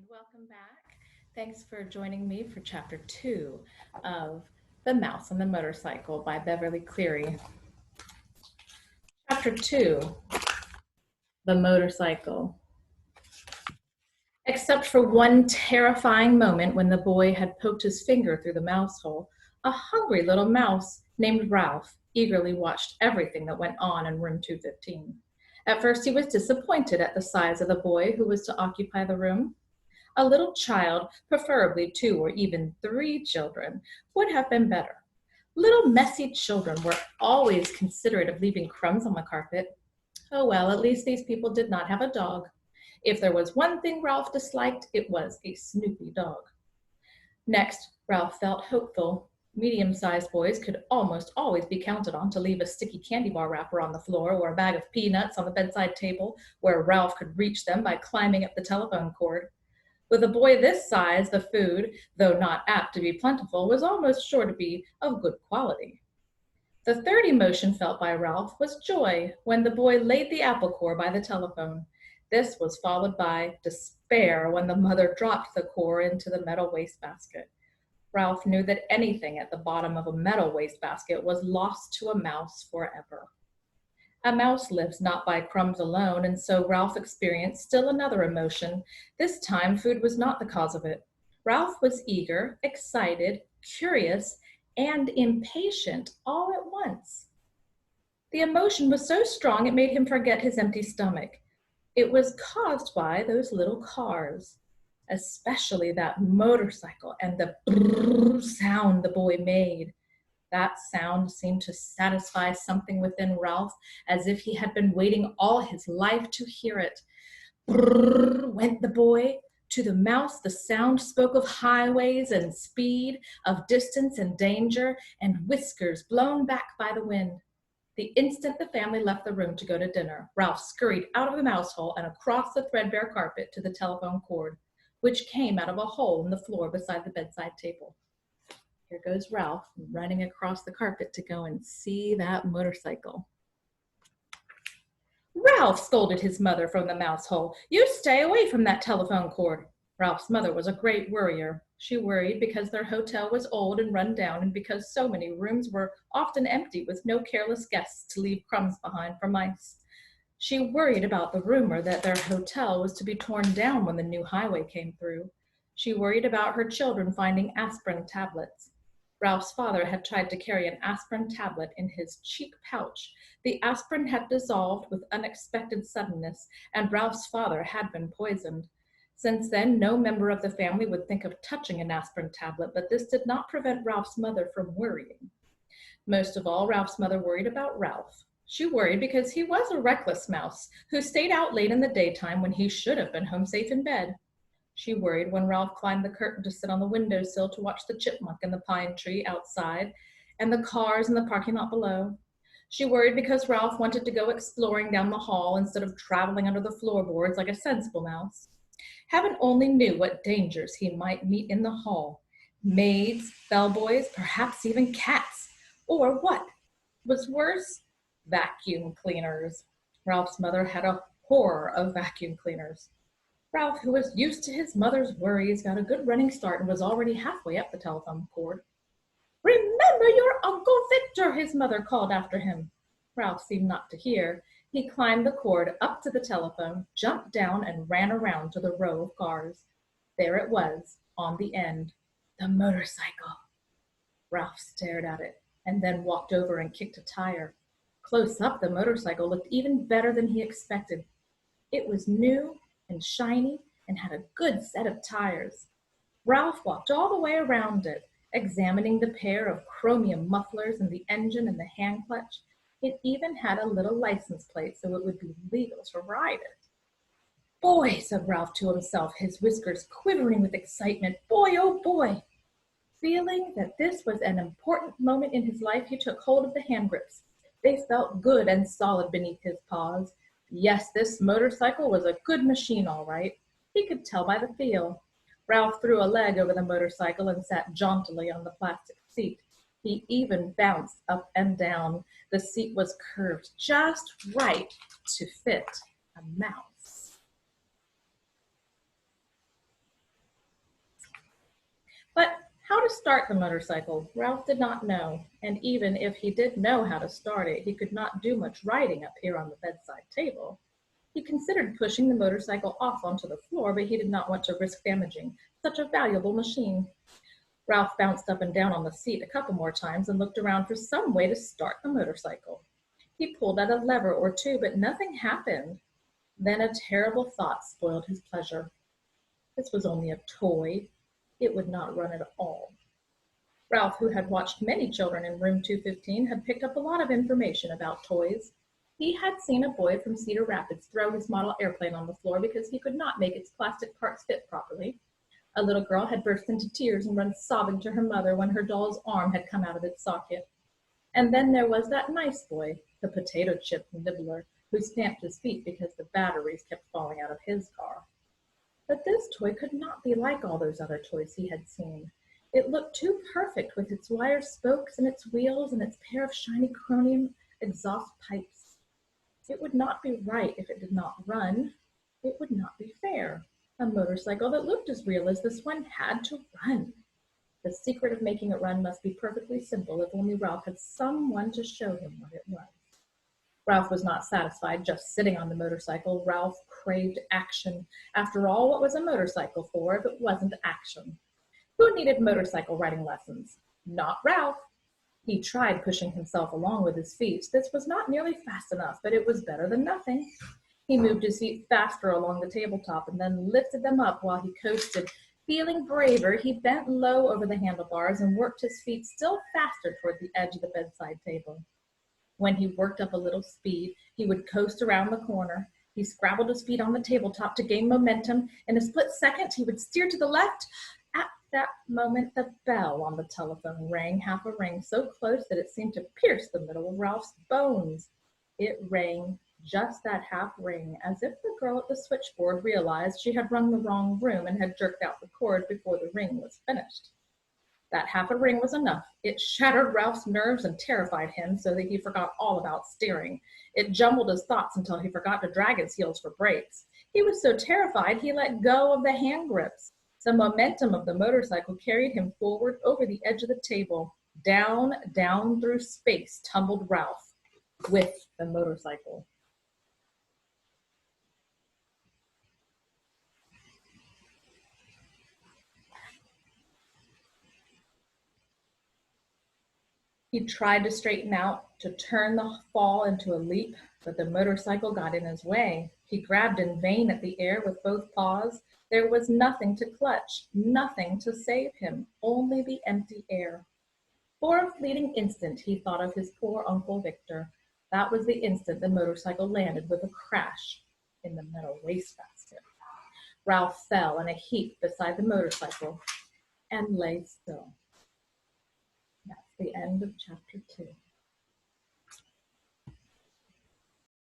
and welcome back. Thanks for joining me for chapter 2 of The Mouse and the Motorcycle by Beverly Cleary. Chapter 2, The Motorcycle. Except for one terrifying moment when the boy had poked his finger through the mouse hole, a hungry little mouse named Ralph eagerly watched everything that went on in room 215. At first he was disappointed at the size of the boy who was to occupy the room. A little child, preferably 2 or even 3 children, would have been better. Little messy children were always considerate of leaving crumbs on the carpet. Oh well, at least these people did not have a dog. If there was one thing Ralph disliked, it was a snoopy dog. Next, Ralph felt hopeful. Medium-sized boys could almost always be counted on to leave a sticky candy bar wrapper on the floor or a bag of peanuts on the bedside table where Ralph could reach them by climbing up the telephone cord. With a boy this size, the food, though not apt to be plentiful, was almost sure to be of good quality. The third emotion felt by Ralph was joy when the boy laid the apple core by the telephone. This was followed by despair when the mother dropped the core into the metal wastebasket. Ralph knew that anything at the bottom of a metal wastebasket was lost to a mouse forever. A mouse lives not by crumbs alone, and so Ralph experienced still another emotion. This time, food was not the cause of it. Ralph was eager, excited, curious, and impatient all at once. The emotion was so strong it made him forget his empty stomach. It was caused by those little cars, especially that motorcycle and the brrr sound the boy made. That sound seemed to satisfy something within Ralph, as if he had been waiting all his life to hear it. Brrr went the boy. To the mouse, the sound spoke of highways and speed, of distance and danger, and whiskers blown back by the wind. The instant the family left the room to go to dinner, Ralph scurried out of the mouse hole and across the threadbare carpet to the telephone cord, which came out of a hole in the floor beside the bedside table. Here goes Ralph running across the carpet to go and see that motorcycle. Ralph, scolded his mother from the mouse hole. You stay away from that telephone cord. Ralph's mother was a great worrier. She worried because their hotel was old and run down and because so many rooms were often empty with no careless guests to leave crumbs behind for mice. She worried about the rumor that their hotel was to be torn down when the new highway came through. She worried about her children finding aspirin tablets. Ralph's father had tried to carry an aspirin tablet in his cheek pouch. The aspirin had dissolved with unexpected suddenness, and Ralph's father had been poisoned. Since then, no member of the family would think of touching an aspirin tablet, but this did not prevent Ralph's mother from worrying. Most of all, Ralph's mother worried about Ralph. She worried because he was a reckless mouse who stayed out late in the daytime when he should have been home safe in bed. She worried when Ralph climbed the curtain to sit on the windowsill to watch the chipmunk in the pine tree outside and the cars in the parking lot below. She worried because Ralph wanted to go exploring down the hall instead of traveling under the floorboards like a sensible mouse. Heaven only knew what dangers he might meet in the hall. Maids, bellboys, perhaps even cats. Or what was worse, vacuum cleaners. Ralph's mother had a horror of vacuum cleaners. Ralph, who was used to his mother's worries, got a good running start and was already halfway up the telephone cord. Remember your Uncle Victor, his mother called after him. Ralph seemed not to hear. He climbed the cord up to the telephone, jumped down, and ran around to the row of cars. There it was, on the end, the motorcycle. Ralph stared at it and then walked over and kicked a tire. Close up, the motorcycle looked even better than he expected. It was new and shiny and had a good set of tires. Ralph walked all the way around it, examining the pair of chromium mufflers and the engine and the hand clutch. It even had a little license plate so it would be legal to ride it. Boy, said Ralph to himself, his whiskers quivering with excitement. Boy, oh boy! Feeling that this was an important moment in his life, he took hold of the hand grips. They felt good and solid beneath his paws. Yes, this motorcycle was a good machine, all right. He could tell by the feel. Ralph threw a leg over the motorcycle and sat jauntily on the plastic seat. He even bounced up and down. The seat was curved just right to fit a mouse. But how to start the motorcycle, Ralph did not know, and even if he did know how to start it, he could not do much writing up here on the bedside table. He considered pushing the motorcycle off onto the floor, but he did not want to risk damaging such a valuable machine. Ralph bounced up and down on the seat a couple more times and looked around for some way to start the motorcycle. He pulled at a lever or two, but nothing happened. Then a terrible thought spoiled his pleasure. This was only a toy. It would not run at all. Ralph, who had watched many children in room 215, had picked up a lot of information about toys. He had seen a boy from Cedar Rapids throw his model airplane on the floor because he could not make its plastic parts fit properly. A little girl had burst into tears and run sobbing to her mother when her doll's arm had come out of its socket. And then there was that nice boy, the potato chip nibbler, who stamped his feet because the batteries kept falling out of his car. But this toy could not be like all those other toys he had seen. It looked too perfect with its wire spokes and its wheels and its pair of shiny chromium exhaust pipes. It would not be right if it did not run. It would not be fair. A motorcycle that looked as real as this one had to run. The secret of making it run must be perfectly simple if only Ralph had someone to show him what it was. Ralph was not satisfied just sitting on the motorcycle. Ralph craved action. After all, what was a motorcycle for if it wasn't action? Who needed motorcycle riding lessons? Not Ralph. He tried pushing himself along with his feet. This was not nearly fast enough, but it was better than nothing. He moved his feet faster along the tabletop and then lifted them up while he coasted. Feeling braver, he bent low over the handlebars and worked his feet still faster toward the edge of the bedside table. When he worked up a little speed, he would coast around the corner. He scrabbled his feet on the tabletop to gain momentum. In a split second, he would steer to the left. At that moment, the bell on the telephone rang, half a ring, so close that it seemed to pierce the middle of Ralph's bones. It rang, just that half ring, as if the girl at the switchboard realized she had rung the wrong room and had jerked out the cord before the ring was finished. That half a ring was enough. It shattered Ralph's nerves and terrified him so that he forgot all about steering. It jumbled his thoughts until he forgot to drag his heels for brakes. He was so terrified he let go of the hand grips. The momentum of the motorcycle carried him forward over the edge of the table. Down, down through space tumbled Ralph with the motorcycle. He tried to straighten out, to turn the fall into a leap, but the motorcycle got in his way. He grabbed in vain at the air with both paws. There was nothing to clutch, nothing to save him, only the empty air. For a fleeting instant, he thought of his poor Uncle Victor. That was the instant the motorcycle landed with a crash in the metal wastebasket. Ralph fell in a heap beside the motorcycle and lay still. That's the end of chapter 2.